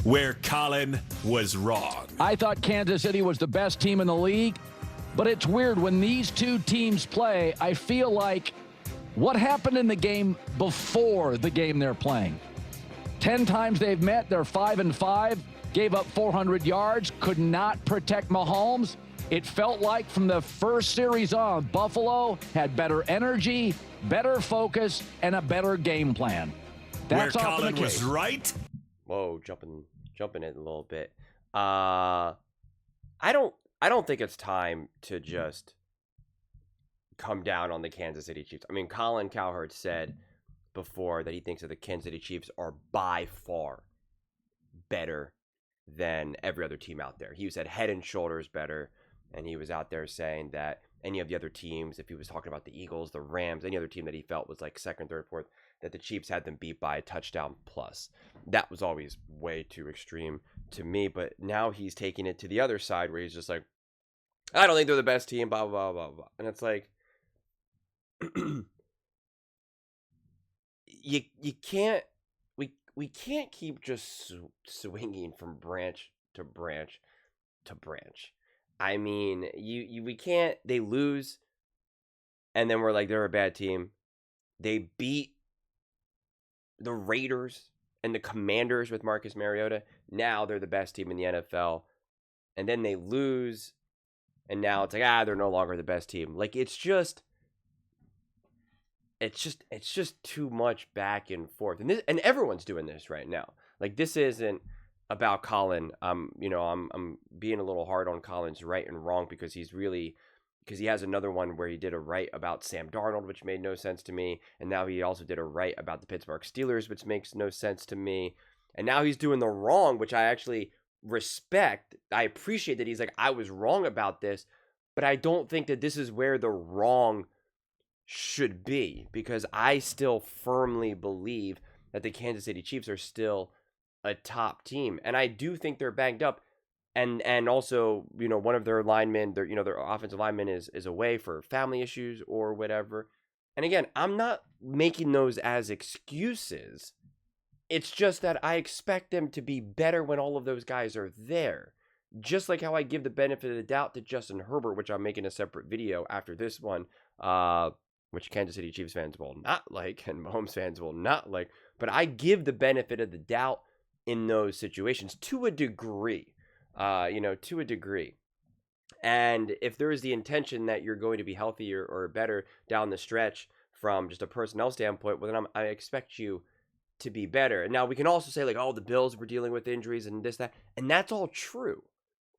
where Colin was wrong. I thought Kansas City was the best team in the league, but it's weird when these two teams play. I feel like what happened in the game before the game they're playing? 10 times they've met, they're 5-5, gave up 400 yards, could not protect Mahomes. It felt like from the first series on, Buffalo had better energy, better focus, and a better game plan. That's where Colin was right. Whoa, jumping it a little bit. I don't think it's time to just come down on the Kansas City Chiefs. I mean, Colin Cowherd said before that he thinks that the Kansas City Chiefs are by far better than every other team out there. He said head and shoulders better, and he was out there saying that any of the other teams, if he was talking about the Eagles, the Rams, any other team that he felt was like second, third, fourth, that the Chiefs had them beat by a touchdown plus. That was always way too extreme to me, but now he's taking it to the other side where he's just like, I don't think they're the best team, blah, blah, blah, blah. And it's like, you can't, we can't keep just swinging from branch to branch to branch. I mean, we can't, they lose, and then we're like, they're a bad team. They beat the Raiders and the Commanders with Marcus Mariota. Now they're the best team in the NFL. And then they lose, and now it's like, they're no longer the best team. Like, it's just too much back and forth. And everyone's doing this right now. Like, this isn't about Colin. I'm being a little hard on Colin's right and wrong because he has another one where he did a right about Sam Darnold, which made no sense to me. And now he also did a right about the Pittsburgh Steelers, which makes no sense to me. And now he's doing the wrong, which I actually respect. I appreciate that he's like, I was wrong about this, but I don't think that this is where the wrong should be, because I still firmly believe that the Kansas City Chiefs are still a top team. And I do think they're banged up. And also, one of their linemen, their offensive lineman is away for family issues or whatever. And again, I'm not making those as excuses. It's just that I expect them to be better when all of those guys are there. Just like how I give the benefit of the doubt to Justin Herbert, which I'm making a separate video after this one, which Kansas City Chiefs fans will not like and Mahomes fans will not like. But I give the benefit of the doubt in those situations to a degree. To a degree. And if there is the intention that you're going to be healthier or better down the stretch from just a personnel standpoint, well, then I expect you to be better. And now we can also say like, the Bills were dealing with injuries and this, that, and that's all true.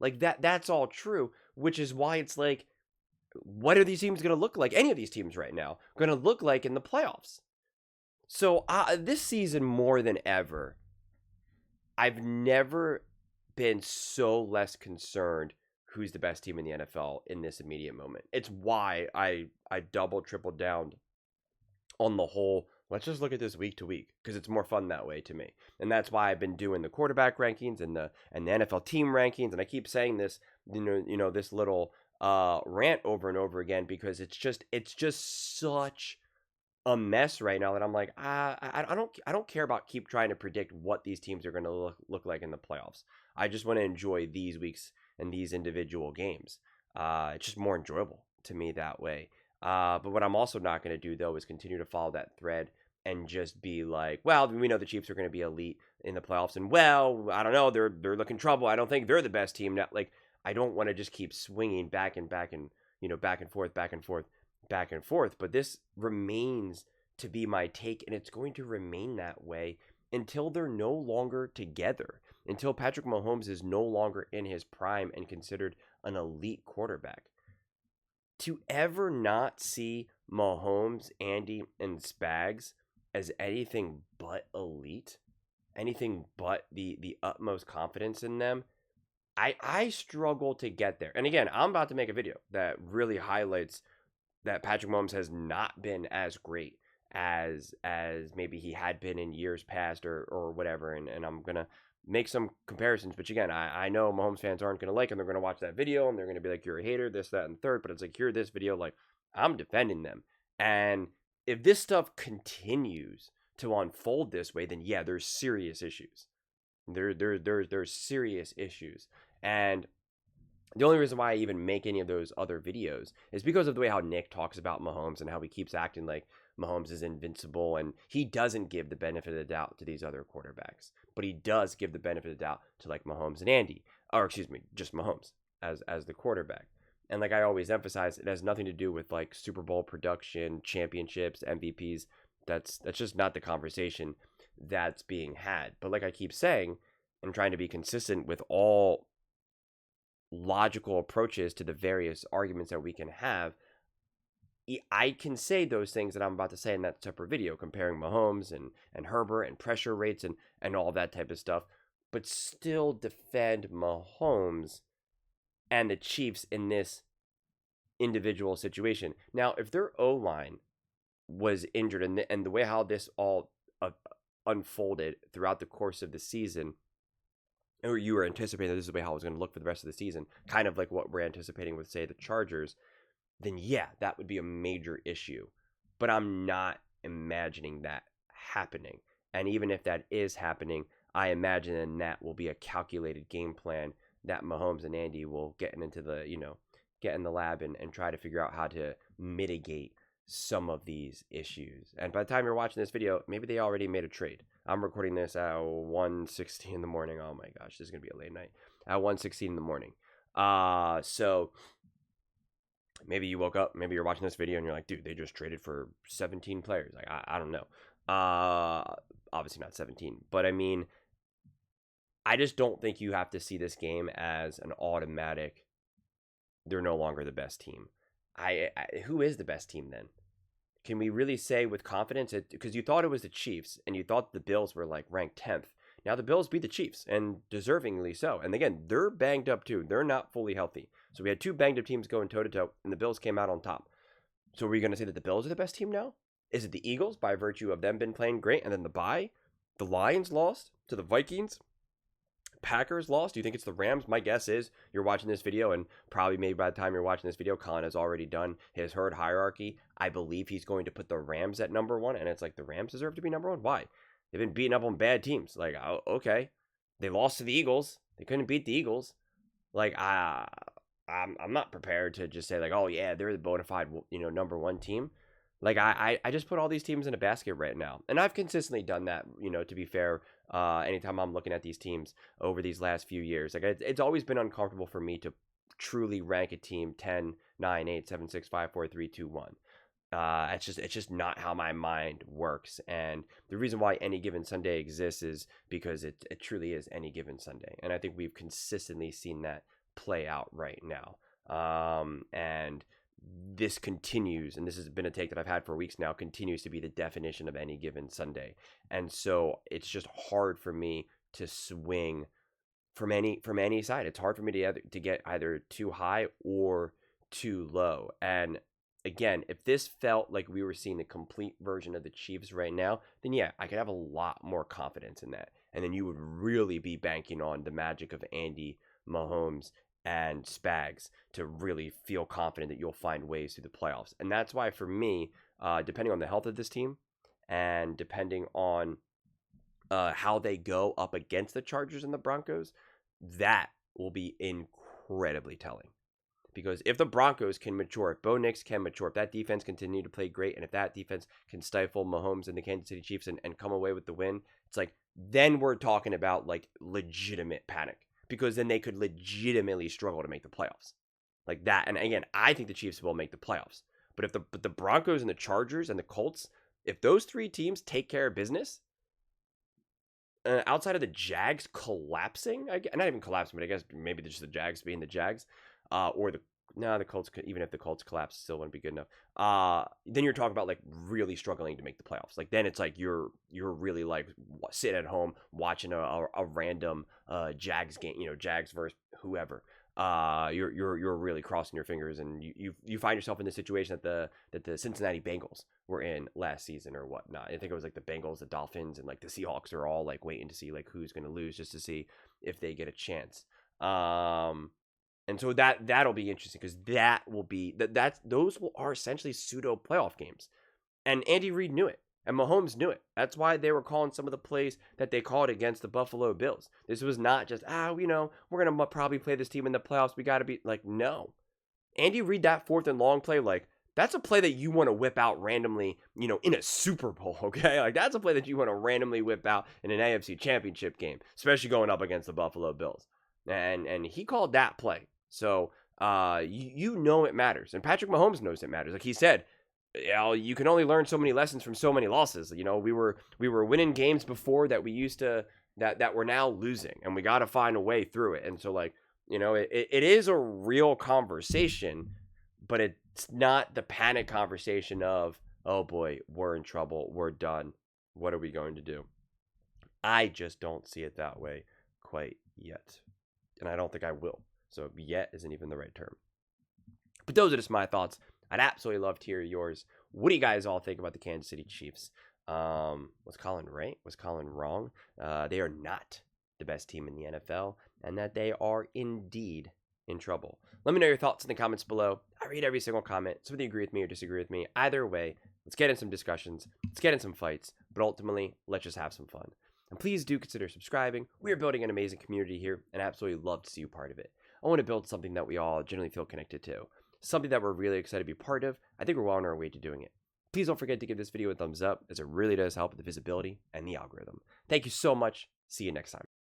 Like that's all true, which is why it's like, what are these teams going to look like? Any of these teams right now going to look like in the playoffs? So this season more than ever, I've never been so less concerned who's the best team in the NFL in this immediate moment. It's why I double, triple down on the whole, let's just look at this week to week, because it's more fun that way to me. And that's why I've been doing the quarterback rankings and the NFL team rankings. And I keep saying this, this little rant over and over again, because it's just such a mess right now that I'm like, I don't care about keep trying to predict what these teams are going to look like in the playoffs. I just want to enjoy these weeks and these individual games. It's just more enjoyable to me that way. But what I'm also not going to do, though, is continue to follow that thread and just be like, well, we know the Chiefs are going to be elite in the playoffs, and well, I don't know, they're looking trouble. I don't think they're the best team now. Like, I don't want to just keep swinging back and back and forth. But this remains to be my take, and it's going to remain that way until they're no longer together, until Patrick Mahomes is no longer in his prime and considered an elite quarterback. To ever not see Mahomes, Andy, and Spags as anything but elite, anything but the utmost confidence in them, I struggle to get there. And again, I'm about to make a video that really highlights that Patrick Mahomes has not been as great as maybe he had been in years past or whatever. And I'm going to make some comparisons. But again, I know Mahomes fans aren't going to like him. They're going to watch that video and they're going to be like, you're a hater, this, that, and third. But it's like, hear this video, like, I'm defending them. And if this stuff continues to unfold this way, then yeah, there's serious issues. There's serious issues. And the only reason why I even make any of those other videos is because of the way how Nick talks about Mahomes and how he keeps acting like Mahomes is invincible, and he doesn't give the benefit of the doubt to these other quarterbacks, but he does give the benefit of the doubt to like Mahomes and Andy, or excuse me, just Mahomes as the quarterback. And like I always emphasize, it has nothing to do with like Super Bowl production, championships, MVPs. That's just not the conversation that's being had. But like I keep saying, I'm trying to be consistent with all logical approaches to the various arguments that we can have. I can say those things that I'm about to say in that separate video, comparing Mahomes and Herbert and pressure rates and all that type of stuff, but still defend Mahomes and the Chiefs in this individual situation. Now, if their O-line was injured and the way how this all unfolded throughout the course of the season, or you were anticipating that this is the way how it was going to look for the rest of the season, kind of like what we're anticipating with, say, the Chargers, then yeah, that would be a major issue. But I'm not imagining that happening. And even if that is happening, I imagine that will be a calculated game plan that Mahomes and Andy will get in the lab and try to figure out how to mitigate some of these issues. And by the time you're watching this video, maybe they already made a trade. I'm recording this at 1:16 in the morning. Oh my gosh, this is going to be a late night. At 1:16 in the morning. So maybe you woke up, maybe you're watching this video and you're like, dude, they just traded for 17 players. Like, I don't know. Obviously not 17. But I mean, I just don't think you have to see this game as an automatic, they're no longer the best team. Who is the best team then? Can we really say with confidence? Because you thought it was the Chiefs, and you thought the Bills were like ranked 10th. Now the Bills beat the Chiefs, and deservingly so. And again, they're banged up too. They're not fully healthy. So we had two banged up teams going toe-to-toe, and the Bills came out on top. So are we going to say that the Bills are the best team now? Is it the Eagles by virtue of them been playing great, and then the bye? The Lions lost to the Vikings? Packers lost? Do you think it's the Rams? My guess is you're watching this video, and probably maybe by the time you're watching this video, Colin has already done his herd hierarchy. I believe he's going to put the Rams at number one, and it's like the Rams deserve to be number one. Why? They've been beating up on bad teams. Like, oh, okay, they lost to the Eagles. They couldn't beat the Eagles. Like, I'm not prepared to just say like, oh yeah, they're the bona fide, number one team. Like I just put all these teams in a basket right now, and I've consistently done that. To be fair, anytime I'm looking at these teams over these last few years, like it's always been uncomfortable for me to truly rank a team 10, 9, 8, 7, 6, 5, 4, 3, 2, 1. It's just not how my mind works, and the reason why Any Given Sunday exists is because it truly is Any Given Sunday, and I think we've consistently seen that play out right now. And this continues, and this has been a take that I've had for weeks now, continues to be the definition of Any Given Sunday. And so it's just hard for me to swing from any side. It's hard for me to get either too high or too low. And again, if this felt like we were seeing the complete version of the Chiefs right now, then yeah, I could have a lot more confidence in that. And then you would really be banking on the magic of Andy, Mahomes, and Spags to really feel confident that you'll find ways through the playoffs. And that's why for me, depending on the health of this team and depending on how they go up against the Chargers and the Broncos, that will be incredibly telling. Because if the Broncos can mature, if Bo Nix can mature, if that defense continue to play great, and if that defense can stifle Mahomes and the Kansas City Chiefs and come away with the win, it's like, then we're talking about like legitimate panic. Because then they could legitimately struggle to make the playoffs. Like that. And again, I think the Chiefs will make the playoffs. But if the Broncos and the Chargers and the Colts, if those three teams take care of business, outside of the Jags collapsing, not even collapsing, but I guess maybe just the Jags being the Jags, the Colts, even if the Colts collapse, still wouldn't be good enough. Then you're talking about like really struggling to make the playoffs. Like then it's like you're really like sitting at home watching a random Jags game, Jags versus whoever. You're really crossing your fingers, and you find yourself in the situation that the Cincinnati Bengals were in last season or whatnot. I think it was like the Bengals, the Dolphins, and like the Seahawks are all like waiting to see like who's going to lose just to see if they get a chance. And so that'll be interesting because that will be those are essentially pseudo playoff games, and Andy Reid knew it. And Mahomes knew it. That's why they were calling some of the plays that they called against the Buffalo Bills. This was not just, we're going to probably play this team in the playoffs. We got to be like, no. Andy Reid, that 4th and long play, like, that's a play that you want to whip out randomly, in a Super Bowl, okay? Like, that's a play that you want to randomly whip out in an AFC championship game, especially going up against the Buffalo Bills. And he called that play. So, it matters. And Patrick Mahomes knows it matters. Like he said, you can only learn so many lessons from so many losses. We were winning games before that we used to, that we're now losing. And we got to find a way through it. And so, like, it is a real conversation, but it's not the panic conversation of, oh boy, we're in trouble, we're done, what are we going to do? I just don't see it that way quite yet. And I don't think I will. So yet isn't even the right term. But those are just my thoughts. I'd absolutely love to hear yours. What do you guys all think about the Kansas City Chiefs? Was Colin right? Was Colin wrong? They are not the best team in the NFL, and that they are indeed in trouble. Let me know your thoughts in the comments below. I read every single comment, so whether you agree with me or disagree with me, either way, let's get in some discussions, let's get in some fights, but ultimately, let's just have some fun. And please do consider subscribing. We are building an amazing community here, and I absolutely love to see you part of it. I want to build something that we all generally feel connected to, something that we're really excited to be part of. I think we're well on our way to doing it. Please don't forget to give this video a thumbs up, as it really does help with the visibility and the algorithm. Thank you so much. See you next time.